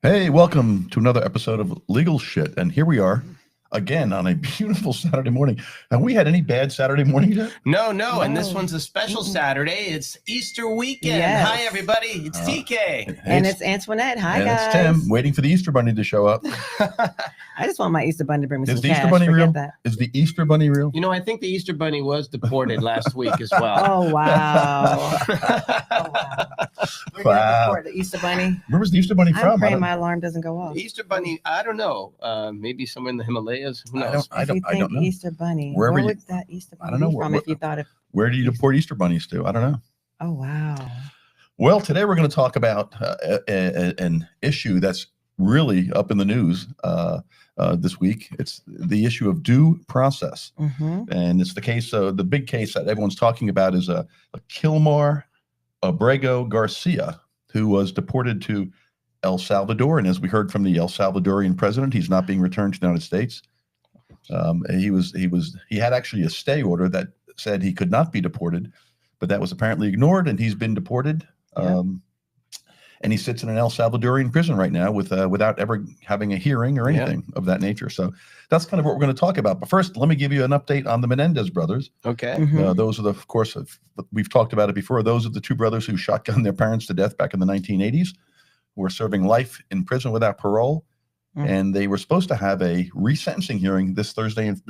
Hey, welcome to another episode of Legal Shit. And here we are again on a beautiful Saturday morning. Have we had any bad Saturday mornings yet? No. And this one's a special Saturday. It's Easter weekend. Yes. Hi, everybody. It's TK. And it's Antoinette. Hi, and guys. it's Tim, waiting for the Easter Bunny to show up. I just want my Easter Bunny to bring me Is some the cash. Easter Bunny Forget real? that. Is the Easter Bunny real? You know, I think the Easter Bunny was deported last week as well. Oh, wow. We're going to report the Easter Bunny. Where was the Easter Bunny I'm from? praying my alarm doesn't go off. The Easter Bunny, I don't know. Maybe somewhere in the Himalayas. Who knows? I don't know. Easter Bunny. Where would that Easter Bunny I don't know be from if you thought of? Where do you deport Easter bunnies to? I don't know. Oh, wow. Well, today we're going to talk about an issue that's really up in the news this week. It's the issue of due process. And it's the case, the big case that everyone's talking about is a Kilmar Abrego Garcia, who was deported to El Salvador. And as we heard from the El Salvadorian president, he's not being returned to the United States. He had actually a stay order that said he could not be deported, but that was apparently ignored, and he's been deported. And he sits in an El Salvadorian prison right now without ever having a hearing or anything of that nature. So that's kind of what we're going to talk about. But first, let me give you an update on the Menendez brothers. Okay. Those are the, of course, we've talked about it before. Those are the two brothers who shotgunned their parents to death back in the 1980s, who were serving life in prison without parole. And they were supposed to have a resentencing hearing this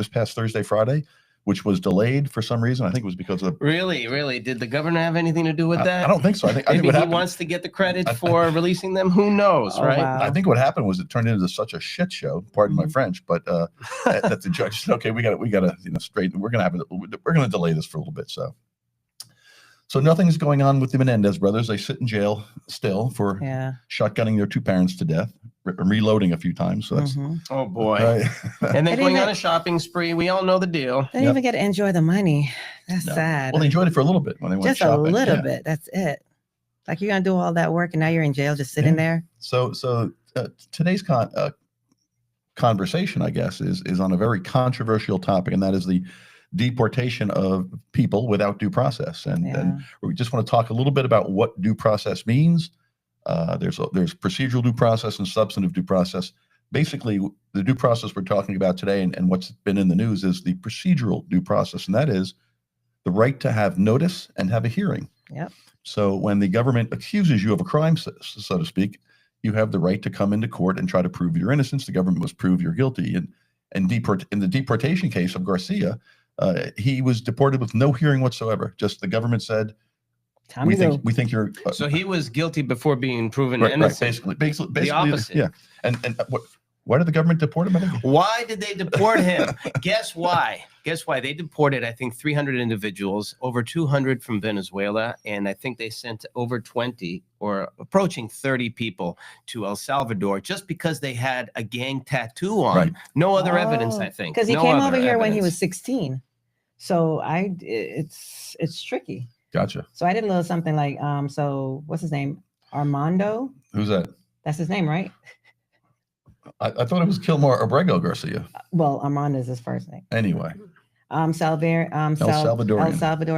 past Thursday, Friday, which was delayed for some reason. I think it was because of Really. Did the governor have anything to do with that? I don't think so. I think Maybe what he happened, wants to get the credit for releasing them. Who knows, right? Wow. I think what happened was it turned into such a shit show. Pardon my French, but that the judge said, "Okay, we got to straighten. We're going to delay this for a little bit." So nothing's going on with the Menendez brothers. They sit in jail still for shotgunning their two parents to death, reloading a few times. So that's Oh, boy. And then going on a shopping spree. We all know the deal. They didn't even get to enjoy the money. That's sad. Well, they enjoyed it for a little bit when they went just shopping. a little bit. That's it. Like you're going to do all that work and now you're in jail just sitting there. So today's conversation, I guess, is on a very controversial topic, and that is the deportation of people without due process. And we just want to talk a little bit about what due process means. There's procedural due process and substantive due process. Basically, the due process we're talking about today and what's been in the news is the procedural due process, and that is the right to have notice and have a hearing. Yep. So when the government accuses you of a crime, so to speak, you have the right to come into court and try to prove your innocence. The government must prove you're guilty. And in the deportation case of Garcia, he was deported with no hearing whatsoever. Just the government said, we think you're. So he was guilty before being proven innocent. Right, basically the opposite. Yeah. And why did the government deport him? Why did they deport him? Guess why? They deported, I think, 300 individuals, over 200 from Venezuela, and I think they sent over 20 or approaching 30 people to El Salvador just because they had a gang tattoo on. Right. No other evidence, I think. Because he came over here when he was 16. So it's tricky. Gotcha. So I did a little something like, so what's his name? Armando? Who's that? That's his name, right? I thought it was Kilmar Abrego Garcia. Well, Armando is his first name. Anyway. El Salvador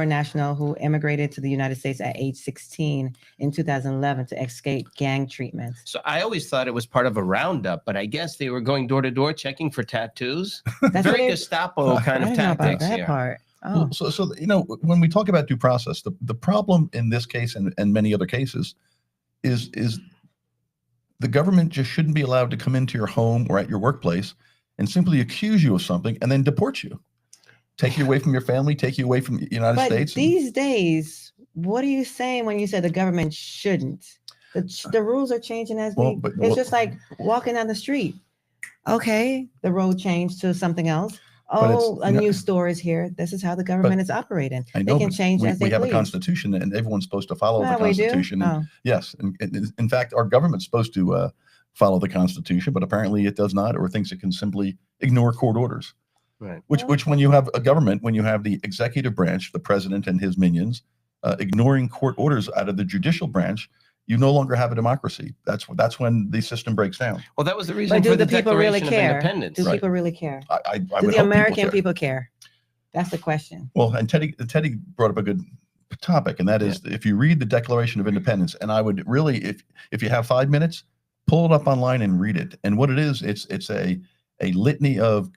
national who immigrated to the United States at age 16 in 2011 to escape gang treatment. So I always thought it was part of a roundup, but I guess they were going door to door checking for tattoos. That's very Gestapo kind of tactics that here. Part. Oh. So when we talk about due process, the problem in this case and many other cases is the government just shouldn't be allowed to come into your home or at your workplace and simply accuse you of something and then deport you. Take you away from your family, take you away from the United States. These days, what are you saying when you say the government shouldn't? The rules are changing it's just like walking down the street. Okay, the road changed to something else. Oh, a new store is here. This is how the government is operating. I know, they can change as they please. We have a constitution, and everyone's supposed to follow the Constitution. We do? And yes, and in fact, our government's supposed to follow the Constitution, but apparently it does not, or thinks it can simply ignore court orders. Right. Which when you have a government, when you have the executive branch, the president and his minions, ignoring court orders out of the judicial branch, you no longer have a democracy. That's when the system breaks down. Well, that was the reason for the Declaration of Independence. Do people really care? Do the American people care? That's the question. Well, and Teddy brought up a good topic, and that is if you read the Declaration of Independence, and I would really, if you have 5 minutes, pull it up online and read it. And what it is, it's a litany of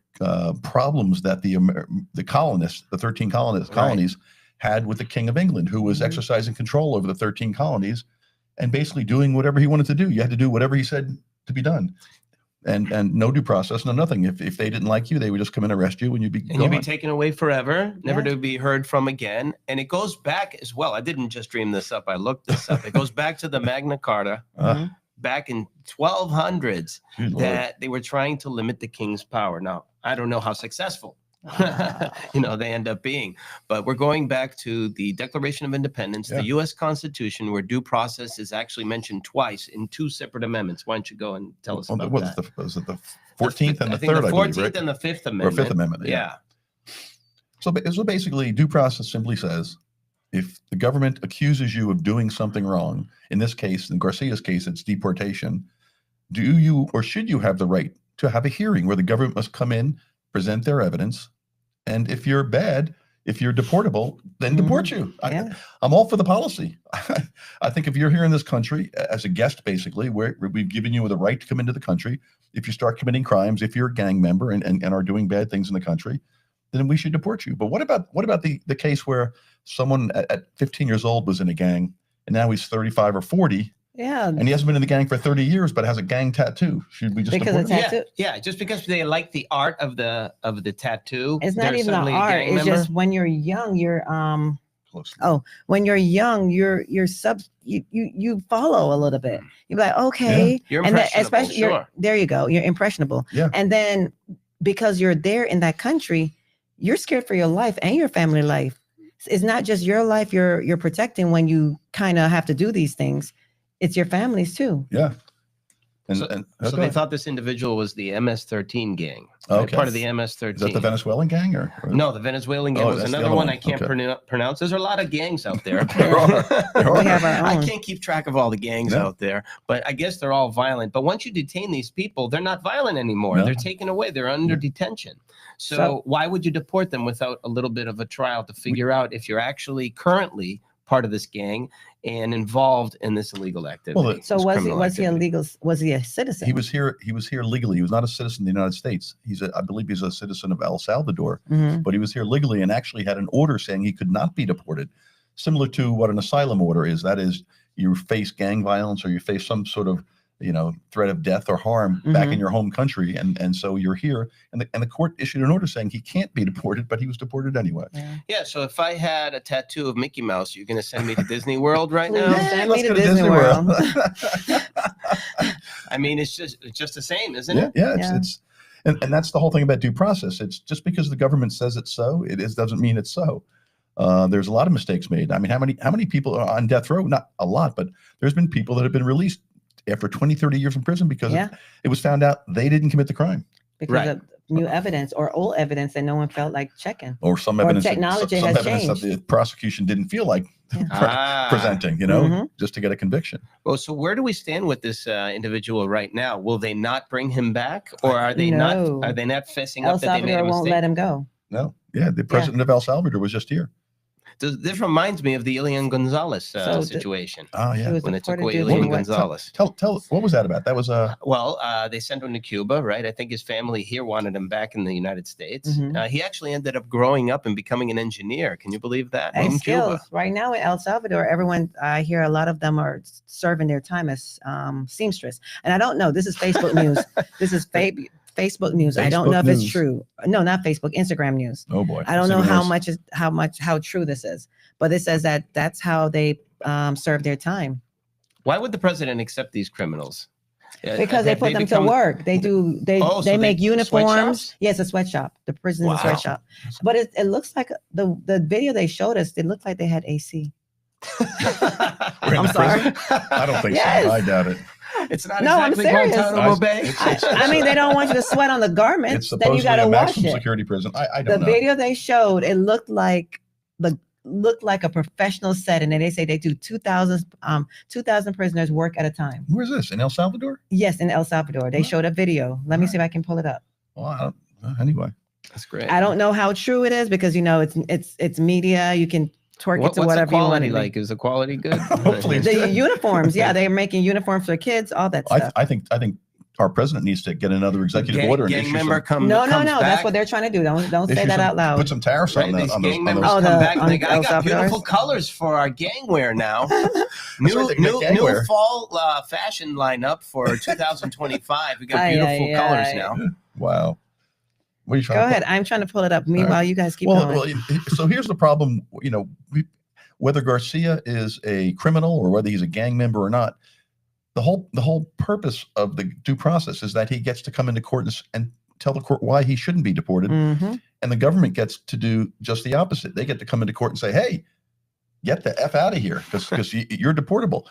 problems that the colonists, the 13 colonies had with the King of England, who was exercising control over the 13 colonies and basically doing whatever he wanted to do. You had to do whatever he said to be done. And no due process, no nothing. If they didn't like you, they would just come and arrest you and you'd be taken away forever, never to be heard from again. And it goes back as well. I didn't just dream this up. I looked this up. It goes back to the Magna Carta back in 1200s that they were trying to limit the king's power. Now, I don't know how successful they end up being, but we're going back to the Declaration of Independence, the U.S. Constitution, where due process is actually mentioned twice in 2 separate amendments. Why don't you go and tell us about that? Was it the 14th and the 3rd? The 14th and the 5th Amendment. Or 5th Amendment, yeah. So basically, due process simply says, if the government accuses you of doing something wrong, in this case, in Garcia's case, it's deportation, do you or should you have the right to have a hearing where the government must come in, present their evidence, and if you're bad, if you're deportable, then deport you. I'm all for the policy. I think if you're here in this country as a guest, basically, we've given you the right to come into the country. If you start committing crimes, if you're a gang member and are doing bad things in the country, then we should deport you. But what about the case where someone at 15 years old was in a gang and now he's 35 or 40? Yeah. And he hasn't been in the gang for 30 years, but has a gang tattoo. Should we just deport him? Yeah, just because they like the art of the tattoo. It's not even the art. It's just when you're young, you're when you're young, you follow a little bit. You're like, okay. You're impressionable, and especially there you go. You're impressionable. Yeah. And then because you're there in that country, you're scared for your life and your family life. It's not just your life you're protecting when you kind of have to do these things. It's your families too. Yeah. So they thought this individual was the MS-13 gang. Okay. Part of the MS-13. Is that the Venezuelan gang or? No, the Venezuelan gang was another one I can't pronounce. There's a lot of gangs out there. We have our own. I can't keep track of all the gangs out there, but I guess they're all violent. But once you detain these people, they're not violent anymore. They're taken away. They're under detention. So why would you deport them without a little bit of a trial to figure out if you're actually currently part of this gang and involved in this illegal activity? Well, so was he illegal? Was he a citizen? He was here legally. He was not a citizen of the United States. I believe he's a citizen of El Salvador, but he was here legally and actually had an order saying he could not be deported, similar to what an asylum order is. That is, you face gang violence or you face some sort of threat of death or harm back in your home country, and so you're here, and the court issued an order saying he can't be deported, but he was deported anyway. Yeah. So if I had a tattoo of Mickey Mouse, you're going to send me to Disney World right now? Send me to Disney World. I mean, it's just the same, isn't it? Yeah. And that's the whole thing about due process. It's just because the government says it's so, doesn't mean it's so. There's a lot of mistakes made. I mean, how many people are on death row? Not a lot, but there's been people that have been released after 20, 30 years in prison because it was found out they didn't commit the crime. Because of new evidence or old evidence that no one felt like checking. Or some evidence, technology some has evidence changed. that the prosecution didn't feel like presenting, just to get a conviction. Well, so where do we stand with this individual right now? Will they not bring him back, or are they not fessing up that they made a mistake? El Salvador won't let him go. No. Yeah, the president of El Salvador was just here. This reminds me of the 𝐄𝐦𝐚𝐢𝐥 situation. When they took away 𝐄𝐦𝐚𝐢𝐥. Tell what was that about? That was they sent him to Cuba, right? I think his family here wanted him back in the United States. He actually ended up growing up and becoming an engineer. Can you believe that? In Cuba. Right now in El Salvador, everyone, I hear a lot of them are serving their time as seamstress. And I don't know. This is Facebook news. This is Facebook news. I don't know if it's true. No, not Facebook, Instagram news. Oh boy. I don't know how true this is, but it says that's how they serve their time. Why would the president accept these criminals? Because they put them to work. They make uniforms. Yes, a sweatshop. The prison is a sweatshop. But it looks like the video they showed us, it looked like they had AC. I'm sorry. I don't think so. I doubt it. It's not exactly Guantanamo Bay. I mean, they don't want you to sweat on the garments. Then you got to wash it. Security prison. I don't know. The video they showed, it looked like a professional setting, and they say they do 2,000 prisoners work at a time. Where's this? In El Salvador? Yes, in El Salvador. They showed a video. Let me see if I can pull it up. Well, anyway, that's great. I don't know how true it is because it's media. You can twerk it to What's whatever the you want quality to like? Is the quality good? Hopefully it's The uniforms, yeah, they're making uniforms for kids, all that stuff. I think our president needs to get another executive order and gang issue member some, No, comes that's back. what they're trying to do. Don't say that out loud. Put some tariffs Right, on these gang those. members Oh, come back and they El got Salvador? beautiful colors for our gang wear now. New New fall fashion lineup for 2025. We got beautiful colors now. Wow. What are you trying Go to ahead. I'm trying to pull it up. Meanwhile, you guys keep going. Well, so here's the problem. Whether Garcia is a criminal or whether he's a gang member or not, the whole purpose of the due process is that he gets to come into court and tell the court why he shouldn't be deported. Mm-hmm. And the government gets to do just the opposite. They get to come into court and say, hey, get the F out of here because you're deportable.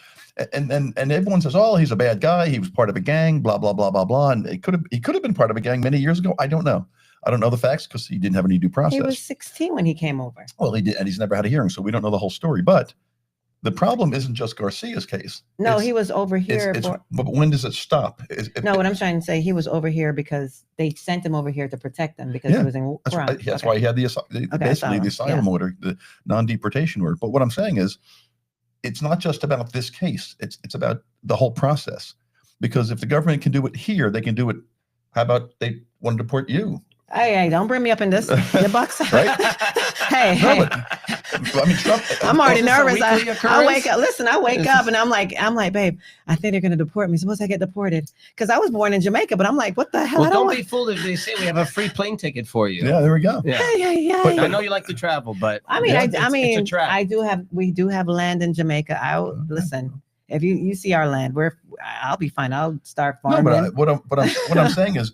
And everyone says, oh, he's a bad guy. He was part of a gang, blah, blah, blah, blah, blah. And he could have been part of a gang many years ago. I don't know. I don't know the facts because he didn't have any due process. He was 16 when he came over. Well, he did, and he's never had a hearing, so we don't know the whole story. But the problem isn't just Garcia's case. No, he was over here. But when does it stop? What I'm trying to say, he was over here because they sent him over here to protect him because he was in crime. That's why he had the asylum order, the non-deportation order. But what I'm saying is, it's not just about this case. It's about the whole process. Because if the government can do it here, they can do it. How about they want to deport you? Hey, don't bring me up in this. The bucks. Right? Hey. I mean, Trump, I'm already nervous. I wake up. Listen, I wake up and I'm like, babe, I think they're going to deport me. Suppose I get deported because I was born in Jamaica, but I'm like, what the hell? Well, don't be fooled if they say we have a free plane ticket for you. Yeah, there we go. Yeah. But I know you like to travel, but we do have land in Jamaica. Listen. If you see our land, I'll be fine. I'll start farming. No, but what I'm saying is,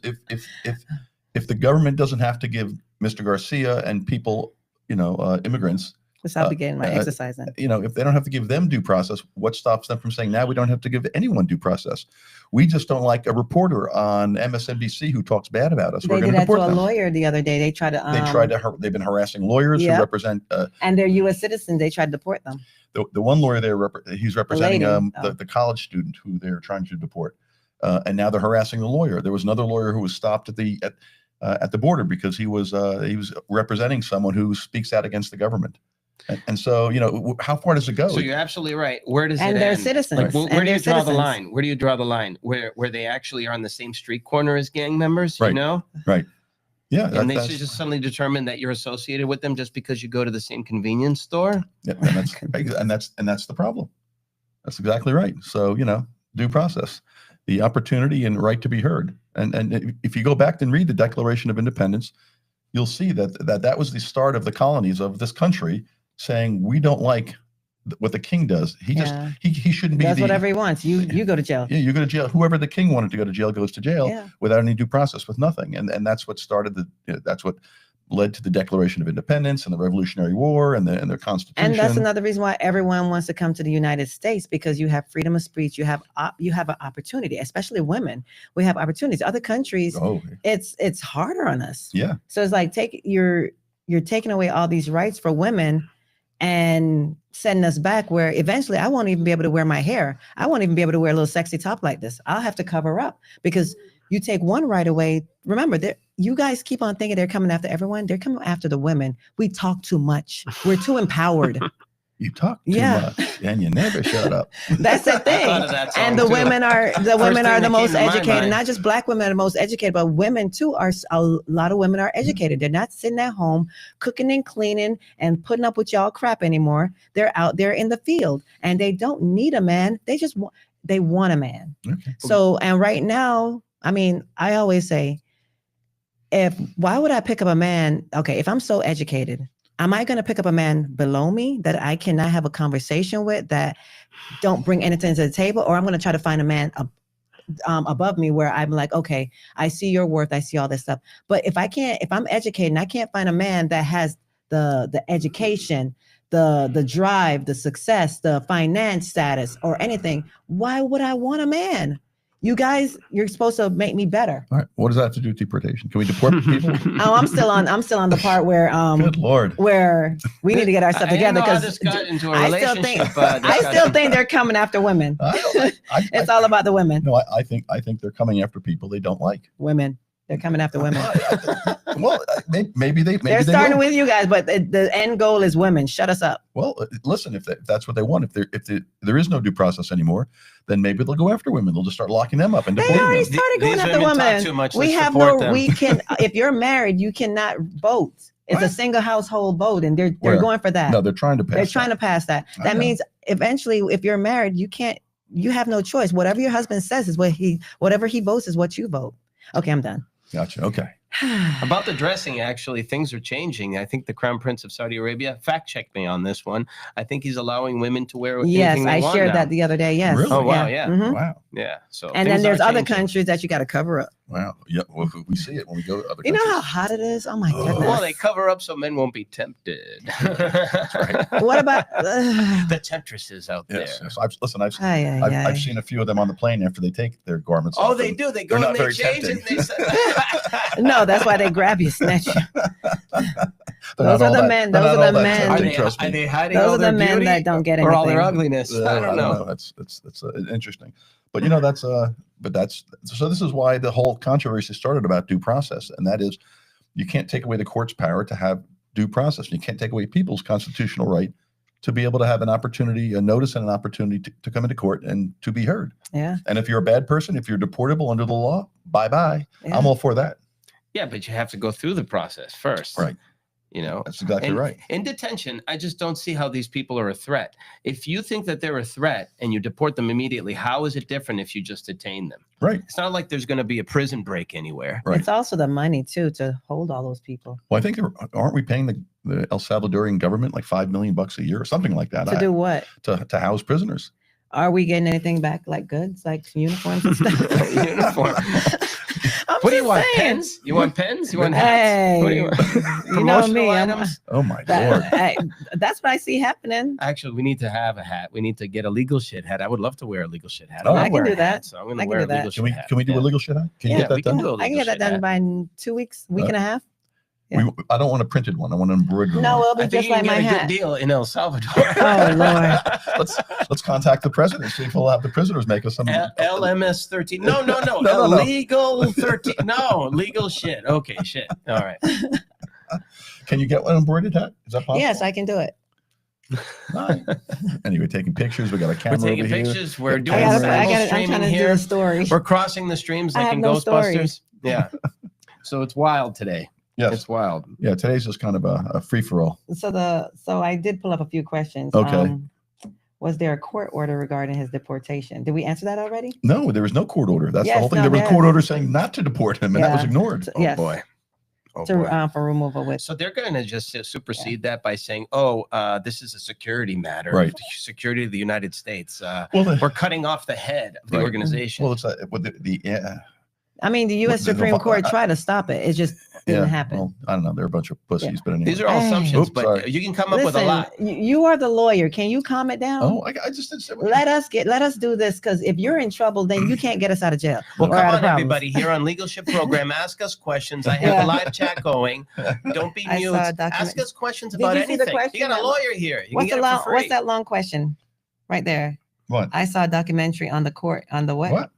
if the government doesn't have to give Mr. Garcia and people, immigrants, which I'll be getting my exercise in. If they don't have to give them due process, what stops them from saying now we don't have to give anyone due process? We just don't like a reporter on MSNBC who talks bad about us. They did that to a lawyer the other day. They've been harassing lawyers who represent and they're U.S. citizens. They tried to deport them. The one lawyer there, he's representing the college student who they're trying to deport, and now they're harassing the lawyer. There was another lawyer who was stopped at the border because he was representing someone who speaks out against the government. And so, how far does it go? So you're absolutely right. Where does it end? And they're citizens. Like, where do you draw the line? Where do you draw the line? Where they actually are on the same street corner as gang members, right. Right. Yeah. And they should just suddenly determine that you're associated with them just because you go to the same convenience store. Yeah, and that's the problem. That's exactly right. So, due process, the opportunity and right to be heard. And if you go back and read the Declaration of Independence, you'll see that was the start of the colonies of this country saying we don't like what the king does. He shouldn't be. Does whatever he wants. You go to jail. Yeah, you go to jail. Whoever the king wanted to go to jail goes to jail without any due process, with nothing. And that's what started that's what led to the Declaration of Independence and the Revolutionary War and their Constitution. And that's another reason why everyone wants to come to the United States, because you have freedom of speech. You have an opportunity, especially women. We have opportunities. Other countries, it's harder on us. Yeah. So it's like you're taking away all these rights for women and setting us back where eventually I won't even be able to wear my hair. I won't even be able to wear a little sexy top like this. I'll have to cover up because you take one right away. Remember, you guys keep on thinking they're coming after everyone. They're coming after the women. We talk too much. We're too empowered. You talk too much and you never shut up. That's the thing. And the women are the most educated. Not just Black women are the most educated, but women too a lot of women are educated. They're not sitting at home cooking and cleaning and putting up with y'all crap anymore. They're out there in the field and they don't need a man. They want a man. Okay. So, and right now, I mean, I always say, why would I pick up a man? Okay, if I'm so educated, am I going to pick up a man below me that I cannot have a conversation with, that don't bring anything to the table? Or I'm going to try to find a man above me where I'm like, okay, I see your worth. I see all this stuff. But if I'm educated and I can't find a man that has the education, the drive, the success, the finance status or anything, why would I want a man? You guys, you're supposed to make me better. All right. What does that have to do with deportation? Can we deport people? Oh, I'm still on the part where good Lord, where we need to get our stuff together, because I still think they're coming after women. It's all about the women. No, I think they're coming after people they don't like. Women. They're coming after women. Well, maybe they're starting with you guys, but the end goal is women. Shut us up. Well, listen, if that's what they want, if there is no due process anymore, then maybe they'll go after women. They'll just start locking them up and deporting them. They already them. started going after women. Too much. We have no. We can. If you're married, you cannot vote. It's a single household vote, and they're going for that. No, they're trying to pass. They're trying to pass that. That means eventually, if you're married, you can't. You have no choice. Whatever your husband says is whatever he votes is what you vote. Okay, I'm done. Gotcha. Okay. About the dressing, actually, things are changing. I think the Crown Prince of Saudi Arabia, fact check me on this one. I think he's allowing women to wear anything they want. Yes, I shared that the other day. Yes. Really? Oh, wow. Yeah. Mm-hmm. Wow. Yeah. So and then there's other countries that you got to cover up. Wow. Yeah. Well, we see it when we go to other countries. You know how hot it is? Oh, my goodness. Well, they cover up so men won't be tempted. That's right. What about the temptresses out there? Yes. I've seen a few of them on the plane after they take their garments off. Oh, they do. They go and they change and they say. No, that's why they grab you, snatch you. Those are the men. Those are the men. Are they hiding all their beauty? Those are the men that don't get anything. Or all their ugliness. I don't know. That's interesting. But so this is why the whole controversy started about due process, and that is you can't take away the court's power to have due process. You can't take away people's constitutional right to be able to have an opportunity, a notice and an opportunity to come into court and to be heard. Yeah. And if you're a bad person, if you're deportable under the law, bye-bye. Yeah. I'm all for that. Yeah, but you have to go through the process first. Right. You know, that's exactly right. In detention, I just don't see how these people are a threat. If you think that they're a threat and you deport them immediately, how is it different if you just detain them? Right. It's not like there's going to be a prison break anywhere. Right. It's also the money, too, to hold all those people. Well, I think, aren't we paying the El Salvadorian government like $5 million a year or something like that? To do what? To house prisoners. Are we getting anything back, like goods, like uniforms and stuff? Uniform. What do you want? Pens? You want pens? You want hats? Hey, what do you want? You know me. Oh my Lord. That's what I see happening. Actually, we need to have a hat. We need to get a legal shit hat. I would love to wear a legal shit hat. I can do that. So I'm going to wear a legal shit hat. Can we do a legal shit hat? Can you get that done? I can get that done by 2 weeks, week and a half. Yeah. I don't want a printed one. I want an embroidered No, one. it'll be just like my hat. A good deal in El Salvador. Oh Lord. Let's contact the president. See if we'll have the prisoners make us some. LMS 13. No. Legal 13. No, legal shit. Okay, shit. All right. Can you get one embroidered hat? Is that possible? Yes, I can do it. Nice. Anyway, taking pictures. We got a camera. We're taking over pictures. Here. We're doing I'm trying to do a story. We're crossing the streams like in Ghostbusters. Yeah. So it's wild today. Yes. It's wild. Yeah, today's just kind of a free-for-all. So I did pull up a few questions. Okay. Was there a court order regarding his deportation? Did we answer that already? No, there was no court order. That's the whole thing. There was a court order saying not to deport him, and that was ignored. Oh, boy. For removal with. So they're going to just supersede that by saying, this is a security matter. Right. Security of the United States. We're cutting off the head of the organization. Well, it's I mean, the U.S. Supreme Court tried to stop it. It just didn't happen. Well, I don't know. They're a bunch of pussies, but anyway. These are all assumptions, but you can come up with a lot. You are the lawyer. Can you calm it down? Oh, I just didn't say. Let us do this, because if you're in trouble, then you can't get us out of jail. Well, come on, everybody here on Legal Ship Program. Ask us questions. I have a live chat going. Don't be mute. Ask us questions about anything. You got a lawyer here. You can get it for free. What's that long question right there? What? I saw a documentary on the court on the what? What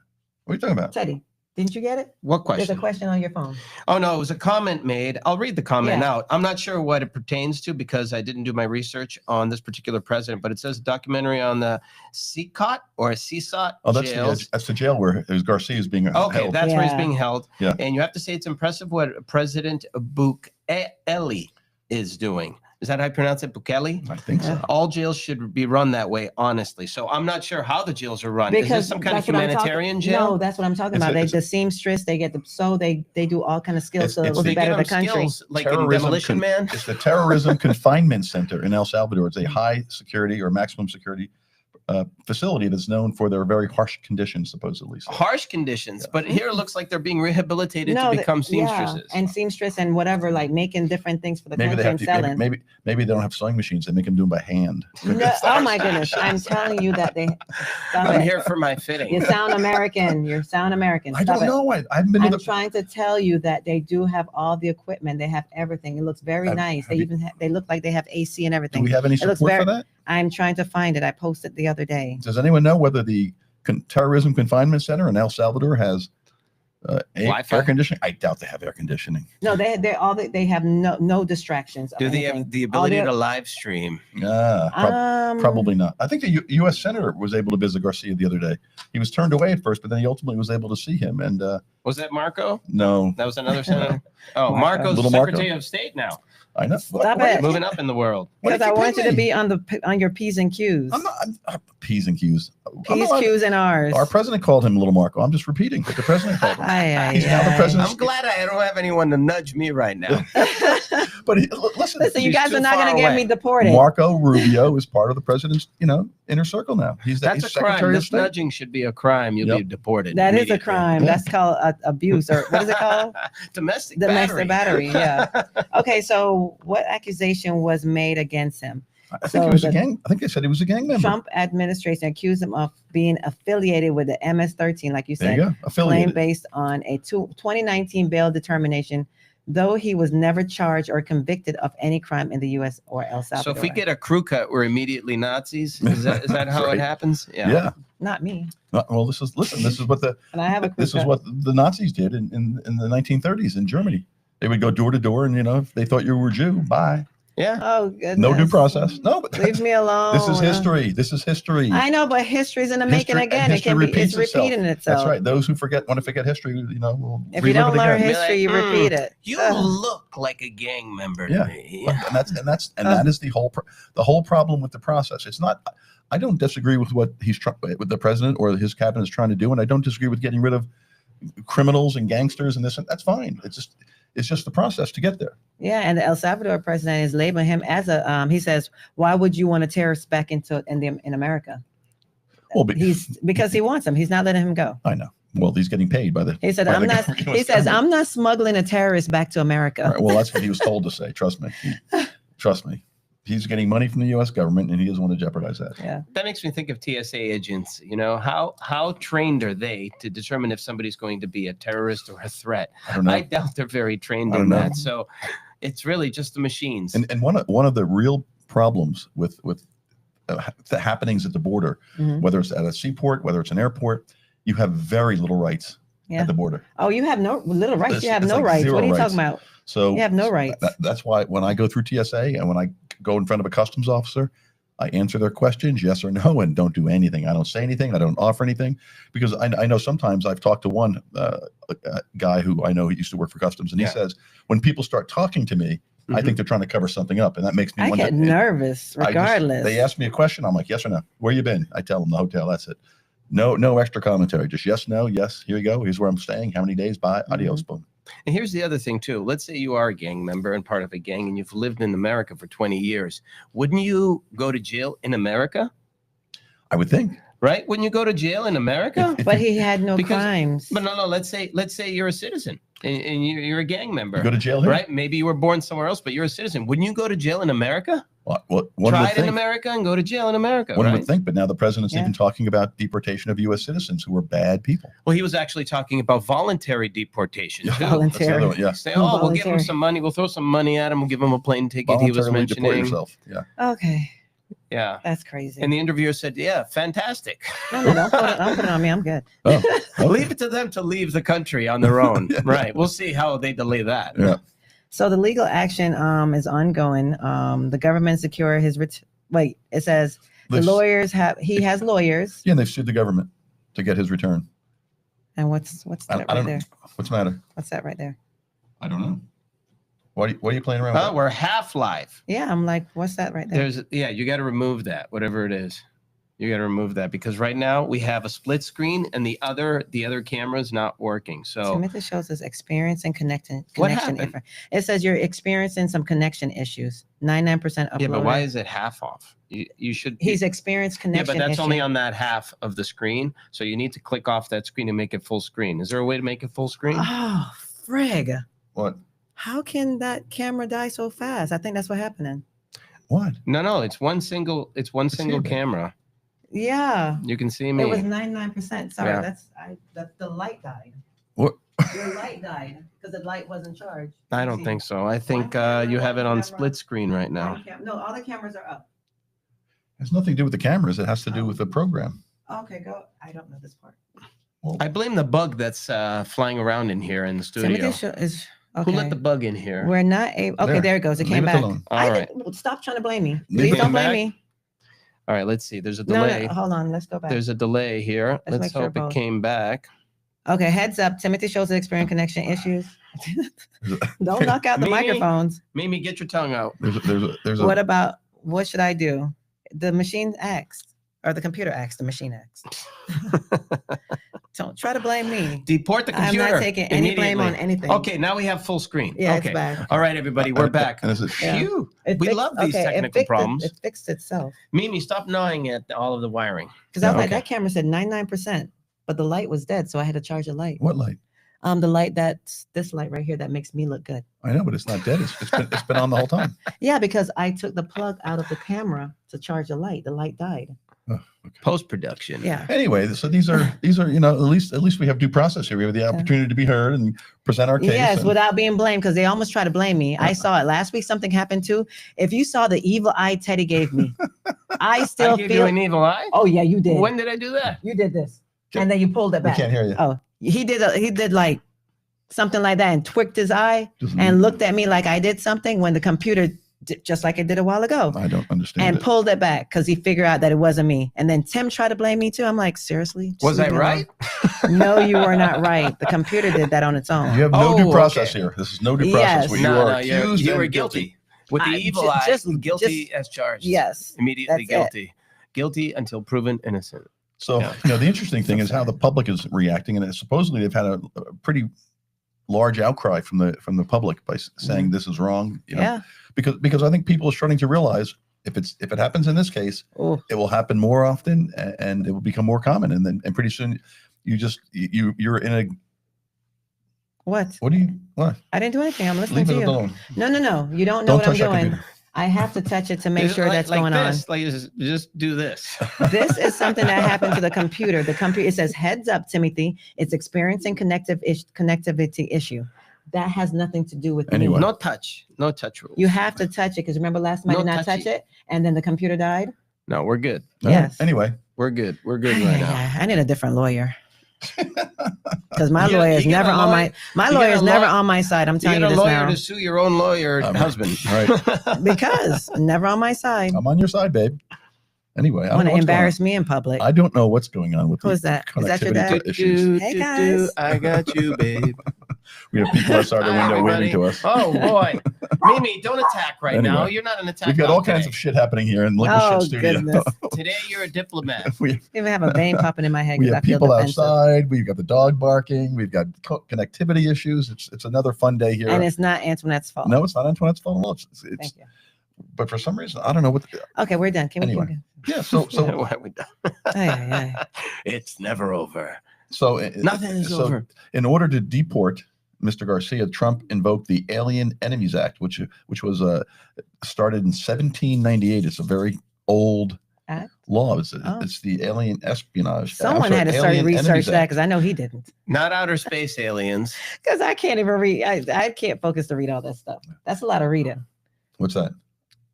are you talking about? Teddy. Didn't you get it? What question? There's a question on your phone. Oh, no, it was a comment made. I'll read the comment out. I'm not sure what it pertains to because I didn't do my research on this particular president, but it says a documentary on the CSOT or CSOT jails. That's the jail where Garcia is being held. Okay, that's where he's being held. Yeah. And you have to say it's impressive what President Bukele is doing. Is that how you pronounce it? Bukele? I think so. All jails should be run that way, honestly. So I'm not sure how the jails are run. Is this some kind of humanitarian jail? No, that's what I'm talking about. The seamstress, they get they do all kind of skills so it'll better the country. Skills, like in Demolition Man? It's the Terrorism Confinement Center in El Salvador. It's a high security or maximum security facility that's known for their very harsh conditions, supposedly. So. Harsh conditions, but here it looks like they're being rehabilitated to become seamstresses. And seamstress and whatever, like making different things for the country and selling. Maybe they don't have sewing machines. They make them do them by hand. No, oh my goodness! I'm telling you that I'm here for my fitting. You sound American. You're sound American. I don't know. I haven't been. I'm trying to tell you that they do have all the equipment. They have everything. It looks very nice. They look like they have AC and everything. Do we have any support for that? I'm trying to find it. I posted the other day. Does anyone know whether the Terrorism Confinement Center in El Salvador has Air conditioning. I doubt they have air conditioning. No, they have no distractions. Do they have the ability to live stream? Probably not. I think the U.S. Senator was able to visit Garcia the other day. He was turned away at first, but then he ultimately was able to see him. And was that Marco? No, that was another senator. Oh, Marco's Secretary of State now. I know. Stop it. Moving up in the world. Because I want you to be on your P's and Q's. I'm not P's and Q's. P's, Q's, and R's. Our president called him Little Marco. I'm just repeating what the president called him. He's now the president. I'm glad I don't have anyone to nudge me right now. But listen, you guys are not going to get me deported. Marco Rubio is part of the president's, inner circle now. That's a crime. This nudging should be a crime. You'll be deported. That is a crime. Yeah. That's called abuse, or what is it called? Domestic battery. Yeah. Okay, so what accusation was made against him? I think he was a gang. I think they said he was a gang member. Trump administration accused him of being affiliated with the MS-13, like you said. There you go. Affiliated. Claim based on a 2019 bail determination, though he was never charged or convicted of any crime in the U.S. or El Salvador. So if we get a crew cut, we're immediately Nazis. Is that how right. It happens? Yeah. Not me. Well, this is what and I have a crew this cut. Is what the Nazis did in the 1930s in Germany. They would go door to door, and if they thought you were Jew, bye. Yeah. Oh, goodness. No due process. No, but leave me alone. This is history. This is history. I know, but history's in the making again. It's repeating itself. That's right. Those who want to forget history, will if you don't learn history, you repeat it. You look like a gang member to me. And that is the whole problem with the process. It's not. I don't disagree with what with the president or his cabinet is trying to do, and I don't disagree with getting rid of criminals and gangsters and this. And that's fine. It's just the process to get there. Yeah, and the El Salvador president is labeling him as a. He says, "Why would you want a terrorist back in America?" Well, because he wants him. He's not letting him go. I know. Well, he's getting paid by the. He said, "I'm not." He says, "I'm not smuggling a terrorist back to America." Right, well, that's what he was told to say. Trust me. Trust me. He's getting money from the U.S. government, and he doesn't want to jeopardize that. Yeah, that makes me think of TSA agents. How trained are they to determine if somebody's going to be a terrorist or a threat? I don't know. I doubt they're very trained in that. So, it's really just the machines. And one of the real problems with the happenings at the border, whether it's at a seaport, whether it's an airport, you have very little rights at the border. Oh, you have no little rights. You have no rights. What are you talking about? So you have no rights. That's why when I go through TSA and when I go in front of a customs officer, I answer their questions, yes or no, and don't do anything. I don't say anything. I don't offer anything, because I know sometimes I've talked to one guy who I know he used to work for customs, and he says when people start talking to me, I think they're trying to cover something up, and that makes me wonder. I get nervous regardless. They ask me a question, I'm like, yes or no. Where you been? I tell them the hotel. That's it. No extra commentary. Just yes, no, yes. Here you go. Here's where I'm staying. How many days? Bye. Adios. Boom. And here's the other thing too. Let's say you are a gang member and part of a gang, and you've lived in America for 20 years. Wouldn't you go to jail in America? I would think. Right? Wouldn't you go to jail in America? But he had no crimes. But no. Let's say you're a citizen and you're a gang member. You go to jail here? Right? Maybe you were born somewhere else, but you're a citizen. Wouldn't you go to jail in America? Try it in America and go to jail in America. One would think, but now the president's even talking about deportation of U.S. citizens who are bad people. Well, he was actually talking about voluntary deportation. Voluntary. We'll give him some money. We'll throw some money at him. We'll give him a plane ticket. He was mentioning. Deport yourself. Yeah. Okay. Yeah. That's crazy. And the interviewer said, yeah, fantastic. No, don't put it on me. I'm good. Oh, okay. Leave it to them to leave the country on their own. Right. We'll see how they delay that. Yeah. So the legal action is ongoing. The government secure his it says the lawyers he has lawyers. Yeah, and they've sued the government to get his return. And what's that right there? What's the matter? What's that right there? I don't know. What are you playing around with? We're half live. Yeah, I'm like, what's that right there? You got to remove that, whatever it is. You got to remove that, because right now we have a split screen and the other camera's not working. So Timothy Schulz is experiencing connection. What happened? It says you're experiencing some connection issues. 99% upload. Yeah, but why is it half off? You should. He's experienced connection. Yeah, but that's only on that half of the screen. So you need to click off that screen and make it full screen. Is there a way to make it full screen? Oh, frig. What? How can that camera die so fast? I think that's what's happening. What? No, it's one single camera. Yeah. You can see me. It was 99%. Sorry, the light died. What? Your light died because the light wasn't charged. I don't think so. I think you have it on split screen right now. No, all the cameras are up. It has nothing to do with the cameras. It has to do with the program. Okay, go. I don't know this part. Well, I blame the bug that's flying around in here in the studio. Is okay. Who let the bug in here? We're not able. Okay, there it goes. It came back. All right. Stop trying to blame me. Leave Please it don't back. blame me. All right, let's see. There's a delay. No, hold on. Let's go back. There's a delay here. Let's Let's make sure hope it both. came back. Okay, heads up. Timothy Schulz has experienced connection issues. Don't knock out the Mimi? microphones. Mimi, get your tongue out. There's a What should I do? The machine asked, or the computer asked, the machine asked. Don't try to blame me. Deport the I'm computer. not taking any blame on anything. Okay, now we have full screen. Yeah, okay. it's back. All right, everybody, we're back. And Yeah. Phew. It We fixed- love these technical problems. It fixed itself. Mimi, stop gnawing at all of the wiring. Because I was like, Okay. that camera said 99%, but the light was dead, so I had to charge the light. What light? The light that's this light right here that makes me look good. I know, but it's not dead. It's been on the whole time. Yeah, because I took the plug out of the camera to charge the light. The light died. Oh, okay. Post-production. Yeah. Anyway, so these are at least we have due process here. We have the opportunity to be heard and present our case. Yes, and- without being blamed, because they almost try to blame me. I saw it last week. Something happened too. If you saw the evil eye Teddy gave me, I still I gave feel. you an evil eye? Oh yeah, you did. When did I do that? You did this, and then you pulled it we back. can't hear you. Oh, he did like something like that and twicked his eye Just- and looked at me like I did something when the computer did, just like it did a while ago. I don't understand. And it. pulled it back because he figured out that it wasn't me. And then Tim tried to blame me too. I'm like, seriously? Just Was leave I me alone. right? No, you were not right. The computer did that on its own. You have no due Oh, process okay. here. This is no due process. Yes. Where No, you are no, accused you and were guilty. With the I- evil ju- eye, just- guilty as charged. Yes. Immediately That's it. guilty. Guilty until proven innocent. So, Yeah. the interesting thing is how the public is reacting, and supposedly they've had a pretty large outcry from the public by saying this is wrong. Yeah. Because I think people are starting to realize if it happens in this case, Oh, it will happen more often, and it will become more common, and pretty soon you're in a what? what? I didn't do anything. I'm listening Leave to it you. alone. No. You don't know Don't what I'm touch that doing. computer. I have to touch it to make sure that's going this, Like just do this. on. This is something that happened to the computer. The computer, it says, heads up, Timothy. It's experiencing connectivity issue. That has nothing to do with Anyway. me. No touch rules. You have to touch it because remember last time I No did not touch touchy. it and then the computer died? No, we're good. All right. Yes. Anyway, We're good. We're good right now. I need a different lawyer. Because my You- lawyer is you get never a on lawyer- my you lawyer get is a never lawyer- on my side. I'm You telling get you a this lawyer now. to sue your own lawyer husband. right. Because never on my side. I'm on your side, babe. Anyway, I Want don't know to what's going embarrass me in public. on. I don't know what's going on with Who the is that? Is that your connectivity dad? issues. Hey, guys. I got you, babe. We have people outside our Hi, window everybody. waving to us. Oh boy, Mimi, don't attack right now. Anyway, You're not an attack. We've got dog all kinds today. of shit happening here in Lincoln Oh, Studio. goodness. Today you're a diplomat. we I even have a vein popping in my head we because I have feel people defensive. outside. We've got the dog barking. We've got connectivity issues. It's another fun day here. And it's not Antoinette's fault. No, it's not Antoinette's fault at all. Thank you. But for some reason, I don't know what. Okay, we're done. Can we Anyway. keep going? Yeah. So Why we done? Aye, aye. It's never over. so Nothing is so over. in order to deport Mr. Garcia, Trump invoked the Alien Enemies Act, which was started in 1798. It's a very old Act? law. Oh. It's the Alien Espionage. Someone had to start Alien research Enemies that Act. because I know he didn't. Not outer space aliens. Because I can't even read. I can't focus to read all that stuff. That's a lot of reading. What's that?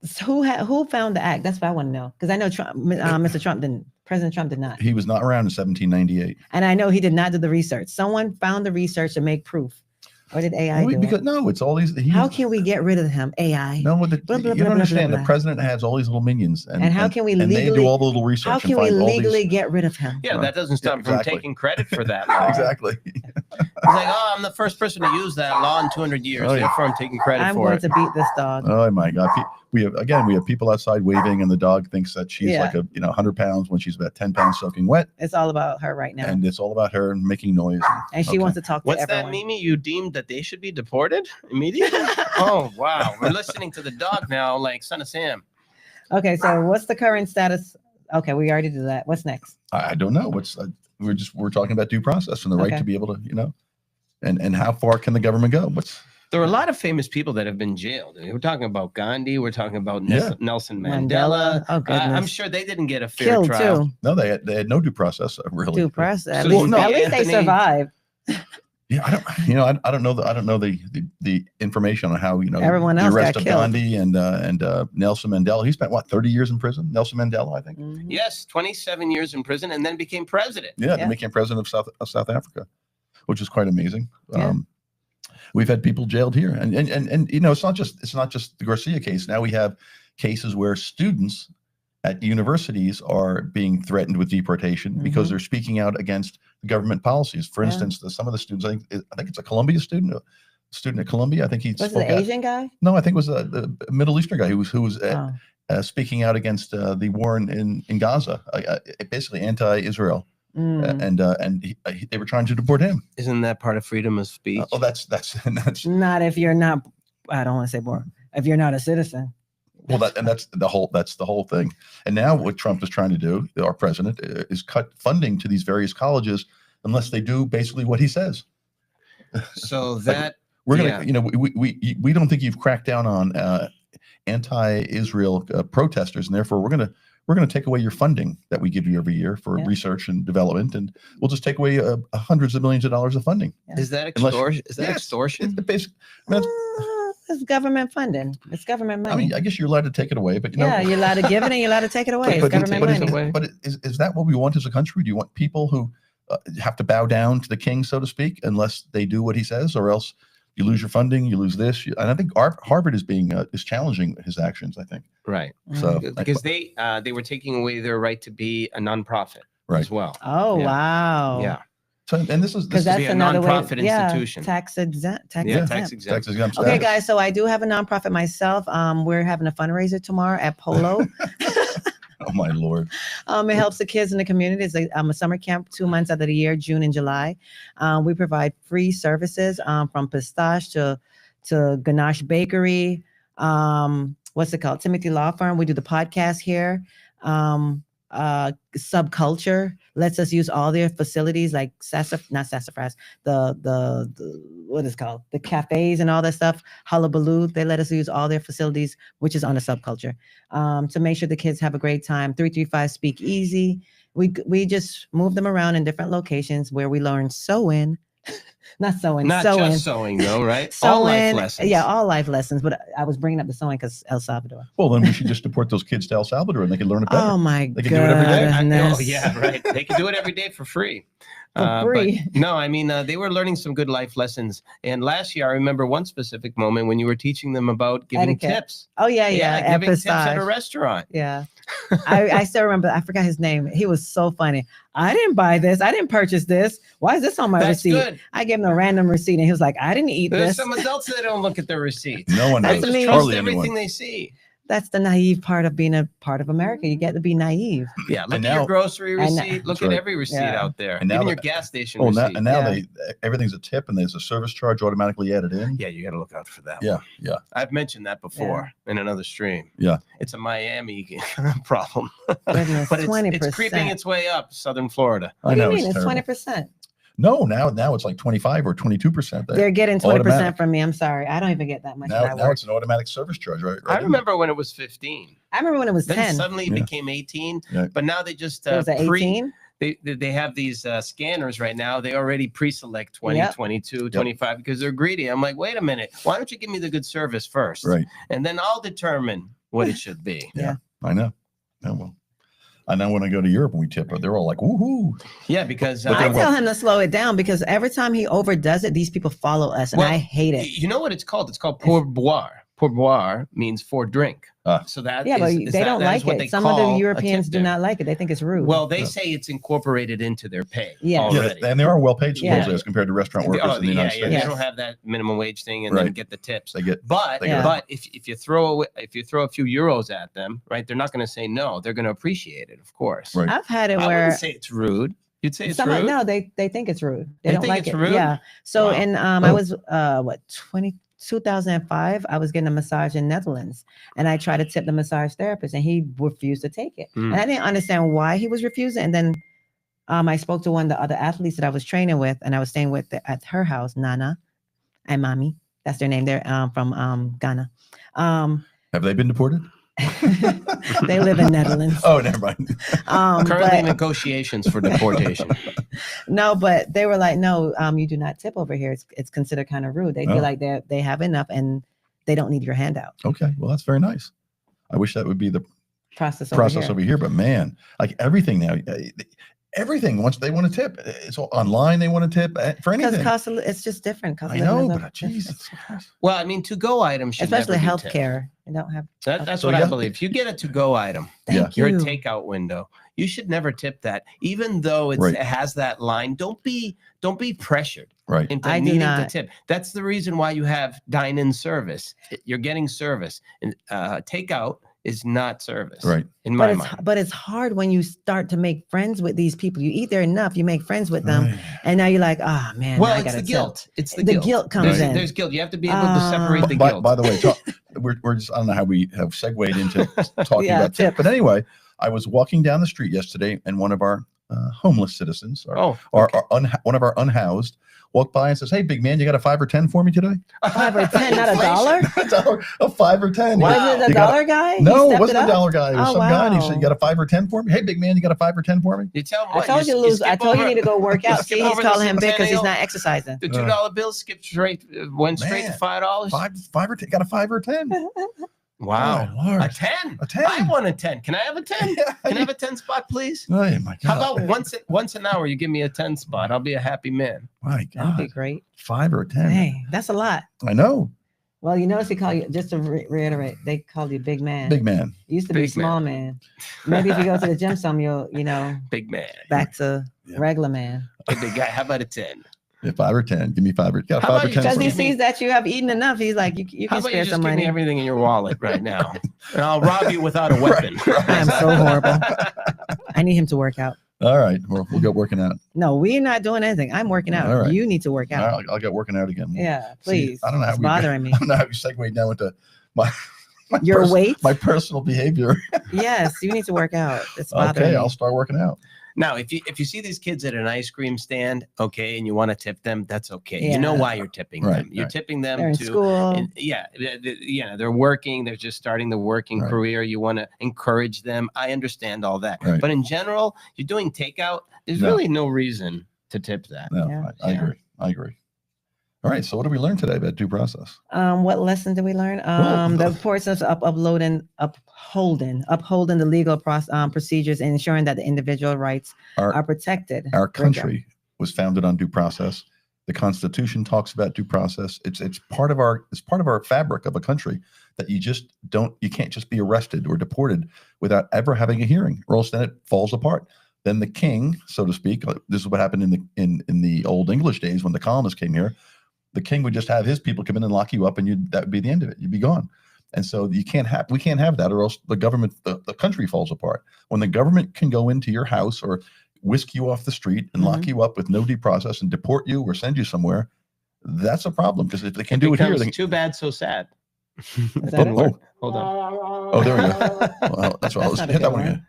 So who found the act? That's what I want to know. Because I know Trump, Mr. Trump didn't. President Trump did not. He was not around in 1798. And I know he did not do the research. Someone found the research to make proof. Or did AI do Because it? no, it's all these. How can we get rid of him? AI. No, Blah, blah, you blah, don't blah, understand. blah, The blah. president has all these little minions, And how can we and they do legally- all the little research. How can and we find all these- legally get rid of him? Yeah, that doesn't stop exactly. from taking credit for that law. Exactly. He's like, oh, I'm the first person to use that law in 200 years. Oh, yeah. Therefore, I'm taking credit I'm for going it. to beat this dog. Oh my God. We have people outside waving, and the dog thinks that she's Yeah. like 100 pounds when she's about 10 pounds soaking wet, It's all about her right now. and it's all about her making noise. And she Okay. wants to talk to What's everyone. that, Mimi? You deemed that they should be deported immediately? Oh, wow. We're listening to the dog now, like Son of Sam. Okay, so what's the current status? Okay, we already did that. What's next? I don't know. We're talking about due process and the right Okay. to be able to and how far can the government go? There are a lot of famous people that have been jailed. I mean, we're talking about Gandhi. We're talking about Yeah. Nelson Mandela. Mandela. Oh, goodness. I'm sure they didn't get a fair Killed trial. too. No, they had no due process really. Due process. At So least, well, no, at least they Anthony- survived. Yeah, I don't know the information on how everyone else the arrest got of killed. Gandhi and Nelson Mandela. He spent what 30 years in prison. Nelson Mandela, I think. Mm-hmm. Yes, 27 years in prison, and then became president. Yeah, then became president of South Africa, which is quite amazing. Yeah. We've had people jailed here, and it's not just the Garcia case. Now we have cases where students at universities are being threatened with deportation because they're speaking out against the government policies. For instance, some of the students, I think it's a Columbia student at Columbia. I think he was it the Asian guy? No, I think it was the Middle Eastern guy who was speaking out against the war in Gaza, basically anti-Israel. And they were trying to deport him. Isn't that part of freedom of speech? That's not if you're not. I don't want to say more. If you're not a citizen. Well, that's the whole thing. And now what Trump is trying to do, our president, is cut funding to these various colleges unless they do basically what he says. So that we're gonna, we don't think you've cracked down on anti-Israel protesters, and therefore we're gonna take away your funding that we give you every year for research and development, and we'll just take away hundreds of millions of dollars of funding. Is that extortion? Is that extortion? It's government funding. It's government money. I mean, I guess you're allowed to take it away, but you're allowed to give it and you're allowed to take it away. It's government money. But is that what we want as a country? Do you want people who have to bow down to the king, so to speak, unless they do what he says, or else you lose your funding, you lose this? And I think Harvard is challenging his actions, I think. Right. So because they were taking away their right to be a nonprofit as well. Oh, wow. Yeah. So, and this is that's a nonprofit institution. Tax exempt. Tax exempt. Okay, guys. So I do have a nonprofit myself. We're having a fundraiser tomorrow at Polo. Oh my Lord. It helps the kids in the community. It's a summer camp 2 months out of the year, June and July. We provide free services from pistache to Ganache Bakery. What's it called? Timothy Law Firm. We do the podcast here. Subculture lets us use all their facilities, like sassafras, the what is it called, the cafes and all that stuff. Hullabaloo, they let us use all their facilities, which is on the subculture, to make sure the kids have a great time. 335 Speak Easy. We just move them around in different locations where we learn sewing. Not just sewing though, right? Sewing, all life lessons. Yeah, all life lessons. But I was bringing up the sewing because El Salvador. Well, then we should just deport those kids to El Salvador and they can learn it better. Oh my God. They can do it every day. Oh yeah, right. They can do it every day for free. But no, I mean, they were learning some good life lessons. And last year, I remember one specific moment when you were teaching them about giving etiquette. Tips. Oh, yeah. Giving tips at a restaurant. Yeah. I still remember, I forgot his name. He was so funny. I didn't buy this. I didn't purchase this. Why is this on my receipt? Good. I gave him a random receipt and he was like, I didn't eat There's this. some adults that don't look at their receipts. No one knows. They trust everything they see. That's the naive part of being a part of America. You get to be naive. Yeah, look at your grocery receipt. Look at every receipt out there. And even your gas station receipt. And now everything's a tip and there's a service charge automatically added in. Yeah, you got to look out for that. Yeah, yeah. I've mentioned that before in another stream. Yeah. It's a Miami problem. Goodness, but 20%. It's creeping its way up Southern Florida. What do you mean? It's 20%. No, now it's like 25 or 22%. They're getting 20% from me. I'm sorry. I don't even get that much. Now it's an automatic service charge, right? I remember when it was 15. I remember when it was then 10. Suddenly it became 18. Yeah. But now they just was it 18? They have these scanners right now. They already pre-select 20, 22, 25 because they're greedy. I'm like, wait a minute. Why don't you give me the good service first? Right. And then I'll determine what it should be. Yeah. I know. Yeah, well. I know when I go to Europe and we tip, they're all like, woohoo. Yeah, because I tell him to slow it down because every time he overdoes it, these people follow us and I hate it. You know what it's called? It's called pourboire. Pourboire means for drink. So that but they don't like it. Some of the Europeans do not like it. They think it's rude. Well, they say it's incorporated into their pay. Already. And they are well paid supposedly as compared to restaurant workers in the United States. They don't have that minimum wage thing and then get the tips. But if you throw a few euros at them, right, they're not going to say no. They're going to appreciate it, of course. Right. I've had it where I wouldn't say it's rude. You'd say it's rude. No, they think it's rude. They don't like it. Rude? Yeah. So I was 2005, I was getting a massage in Netherlands and I tried to tip the massage therapist and he refused to take it. And I didn't understand why he was refusing. And then I spoke to one of the other athletes that I was training with and I was staying with at her house, Nana and Mommy. That's their name. They're from Ghana. Have they been deported? They live in Netherlands. Oh, never mind. Currently negotiations for deportation. No, but they were like, no, you do not tip over here. It's considered kind of rude. They feel like they have enough and they don't need your handout. Okay, well, that's very nice. I wish that would be the process over here. But man, like everything now, everything once they want to tip, it's all online. They want to tip for anything. Because it's just different. I know, but Jesus. Well, I mean, to-go items should especially never be healthcare. You don't have that's what I believe. If you get a to-go item, Thank you're you. a takeout window. You should never tip that, even though it has that line. Don't be pressured into needing to tip. That's the reason why you have dine-in service. You're getting service, and takeout is not service, in my mind. But it's hard when you start to make friends with these people. You eat there enough, you make friends with them, and now you're like, oh man. Well, it's the guilt. It's the guilt comes in. There's guilt. You have to be able to separate the guilt. By the way, we're just, I don't know how we have segued into talking about tip, but anyway, I was walking down the street yesterday, and one of our homeless citizens, one of our unhoused, walked by and says, "Hey, big man, you got a 5 or 10 for me today?" 5 or 10, not $1? A 5 or 10. Was it the dollar guy? No, it wasn't a dollar guy. It was some guy. And he said, Wow. "You got a 5 or 10 for me? Hey, big man, you got a 5 or 10 for me?" You tell him I told you, lose. I told you need to go work out. See, he's over calling the him big because he's centennial. not exercising. The $2 bill skipped straight, went straight to $5. 5 or 10. Got a 5 or 10? Wow. Oh, Lord. A 10? A 10. I want a 10. Can I have a 10? Yeah. Can I have a 10 spot, please? Oh my God. How about once an hour you give me a 10 spot? I'll be a happy man. My That'd be God. great. 5 or 10. Hey, that's a lot. I know. Well, you notice they call you, just to reiterate, they called you big man. Big man. You used to be Big small man. Maybe if you go to the gym some, you'll, Big man. back to regular man. Hey, big guy, how about a 10? Yeah, 5 or 10. Give me 5 or got How 5 about or you 10. Because for he me. sees that you have eaten enough. He's like, you How can about you spare just some give me money. everything in your wallet right now, and I'll rob you without a weapon. I am so horrible. I need him to work out. All right. Well, we'll get working out. No, we're not doing anything. I'm working out. All right. You need to work out. All right, I'll get working out again. Yeah, See, please. I don't know how it's we bothering me. I don't know how you segue down into my Your weight? my personal behavior. Yes, you need to work out. It's bothering Okay, me. I'll start working out. Now, if you see these kids at an ice cream stand, okay, and you want to tip them, that's okay. Yeah. You know why you're tipping Right, them. You're tipping them They're in to school. and they're working. They're just starting the working Right. career. You want to encourage them. I understand all that, Right. but in general, you're doing takeout. There's No. really no reason to tip that. No, Yeah. I agree. I agree. All right. So what did we learn today about due process? What lesson did we learn? The importance of upholding the legal procedures and ensuring that the individual rights are protected. Our country was founded on due process. The Constitution talks about due process. It's part of our fabric of a country that you can't just be arrested or deported without ever having a hearing, or else then it falls apart. Then the king, so to speak, this is what happened in the old English days when the colonists came here. The king would just have his people come in and lock you up, and that would be the end of it. You'd be gone. And so we can't have that, or else the country falls apart. When the government can go into your house or whisk you off the street and lock you up with no due process and deport you or send you somewhere, that's a problem. Because if they can do it here, Too bad, so sad. Is that it? Hold on. Oh, there we go. Well, that's what I was. not a Hit good that one one. again.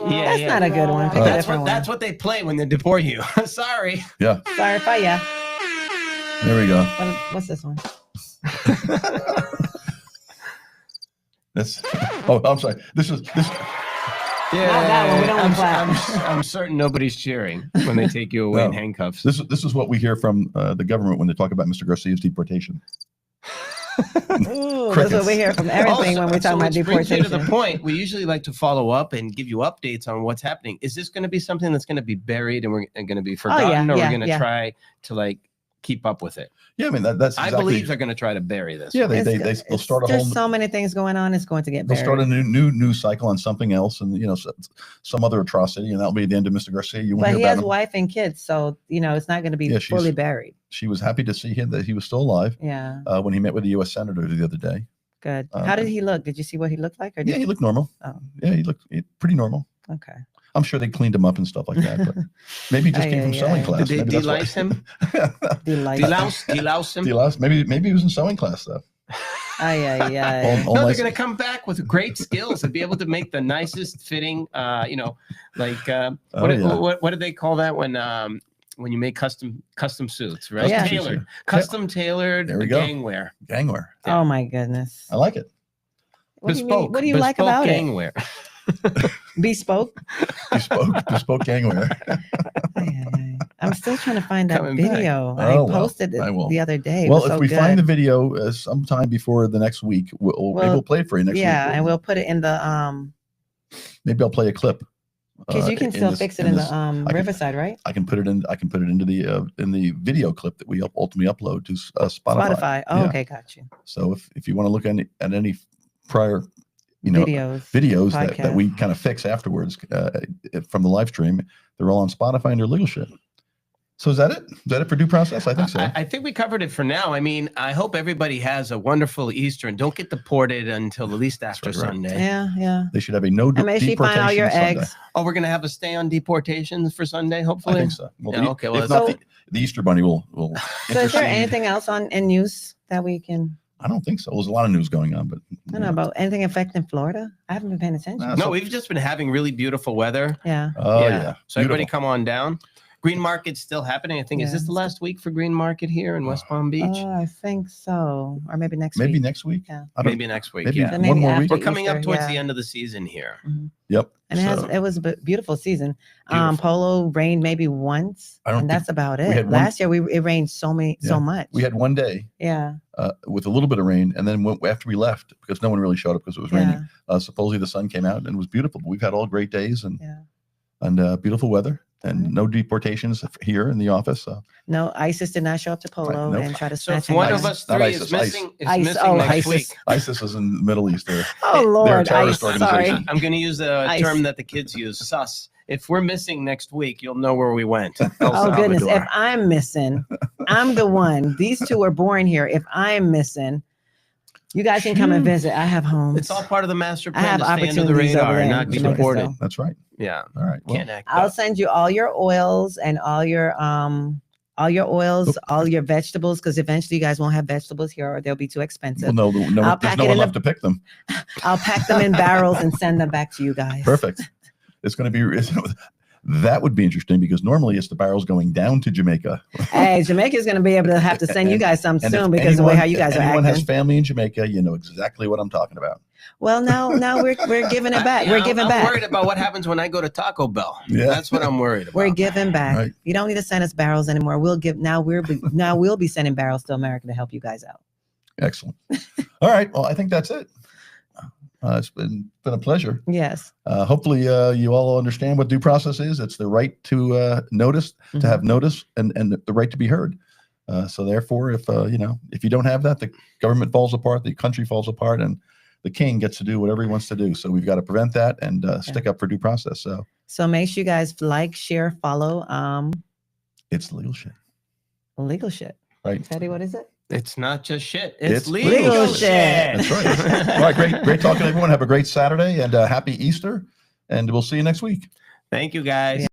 That's not a good one. Pick a different That's what they play when they deport you. Sorry. Yeah. one. Sorry for ya. There we go. What's this one? That's. Oh, I'm sorry. This. Yeah, Not that one. We don't want clap. I'm certain nobody's cheering when they take you away in No. handcuffs. This is what we hear from the government when they talk about Mr. Garcia's deportation. Ooh, that's what we hear from everything when we talk about which brings me deportation. to the point, we usually like to follow up and give you updates on what's happening. Is this going to be something that's going to be buried and we're going to be forgotten, or we're going to try to keep up with it? Yeah, I mean that's. Exactly, I believe they're going to try to bury this. Yeah, they'll start a whole. There's so many things going on. It's going to get They'll buried. start a new news cycle on something else, and some other atrocity, and that'll be the end of Mr. Garcia. You won't But hear he about has him. wife and kids, so it's not going to be fully buried. She was happy to see him that he was still alive. Yeah. When he met with the U.S. Senator the other day. Good. How did he look? Did you see what he looked like? Or Yeah, he looked normal. Oh. Yeah, he looked pretty normal. Okay. I'm sure they cleaned him up and stuff like that, but maybe he just came from sewing class. Did they Maybe that's delice him? Delouse him. Delouse him? Maybe he was in sewing class though. Yeah. No, they're going to come back with great skills and be able to make the nicest fitting, what do they call that when you make custom suits, right? Yeah. Custom tailored There we go. gangwear. Gangwear. Oh my goodness. I like it. What do you mean? What do you like about gangwear. Bespoke? Bespoke gangwear. I'm still trying to find that Coming video. back. I posted it the other day. Well, if we find the video sometime before the next week, maybe we'll play it for you next week. Yeah, and we'll put it in the maybe I'll play a clip. Because you can still fix it in the Riverside, right? I can put it into the video clip that we ultimately upload to Spotify. Oh, okay, got you. So if you want to look at any prior videos that we kind of fix afterwards from the live stream, they're all on Spotify and they're legal shit. So is that it? Is that it for due process? I think so. I think we covered it for now. I mean, I hope everybody has a wonderful Easter and don't get deported until at least after Sunday. Yeah. They should have a no deportation. Make sure you find all your eggs. Oh, we're gonna have a stay on deportation for Sunday, hopefully. I think so. Well, okay. Well, if not, the Easter Bunny will. So, is there anything else in news that we can? I don't think so. There's a lot of news going on, but I don't know about anything affecting Florida. I haven't been paying attention. No, we've just been having really beautiful weather. Yeah. Oh yeah. So everybody come on down. Green Market's still happening. I think is this the last week for Green Market here in West Palm Beach? I think so, or maybe next week. Maybe next week. Yeah. Maybe next week. Maybe yeah. one more week. We're coming up towards the end of the season here. Mm-hmm. Yep. And it was a beautiful season. Polo rained maybe once, and that's about it. Last year it rained so much. We had one day. Yeah. With a little bit of rain, and then after we left, because no one really showed up because it was raining. Supposedly the sun came out and it was beautiful. But we've had all great days and beautiful weather. And no deportations here in the office. No, ISIS did not show up to Polo and try to snatch. So if one of us three is missing next week. ISIS is in the Middle East. Oh Lord, they're a terrorist organization. I'm going to use a term that the kids use, sus. If we're missing next week, you'll know where we went. Oh goodness, if I'm missing, I'm the one. These two are born here. If I'm missing, you guys can come and visit. I have homes. It's all part of the master plan. I have to stay under the radar and not be deported. That's right. Yeah. All right. Well, I'll send you all your oils and all your vegetables, because eventually you guys won't have vegetables here or they'll be too expensive. Well, there's no one left to pick them. I'll pack them in barrels and send them back to you guys. Perfect. It's going to be. That would be interesting because normally it's the barrels going down to Jamaica. Hey, Jamaica's going to be able to have to send you guys some soon because of the way how you guys are acting. Anyone has family in Jamaica, you know exactly what I'm talking about. Well, now we're giving it back. We're giving back. I'm worried about what happens when I go to Taco Bell. Yeah. That's what I'm worried about. We're giving back. Right. You don't need to send us barrels anymore. We'll be sending barrels to America to help you guys out. Excellent. All right. Well, I think that's it. It's been a pleasure. Yes. Hopefully you all understand what due process is. It's the right to notice, to have notice, and the right to be heard. So therefore, if you don't have that, the government falls apart, the country falls apart, and the king gets to do whatever he wants to do. So we've got to prevent that and stick up for due process. So make sure you guys like, share, follow. It's legal shit. Legal shit. Right. Teddy, what is it? It's not just shit. It's legal shit. That's right. All right. Great talking to everyone. Have a great Saturday and happy Easter. And we'll see you next week. Thank you, guys.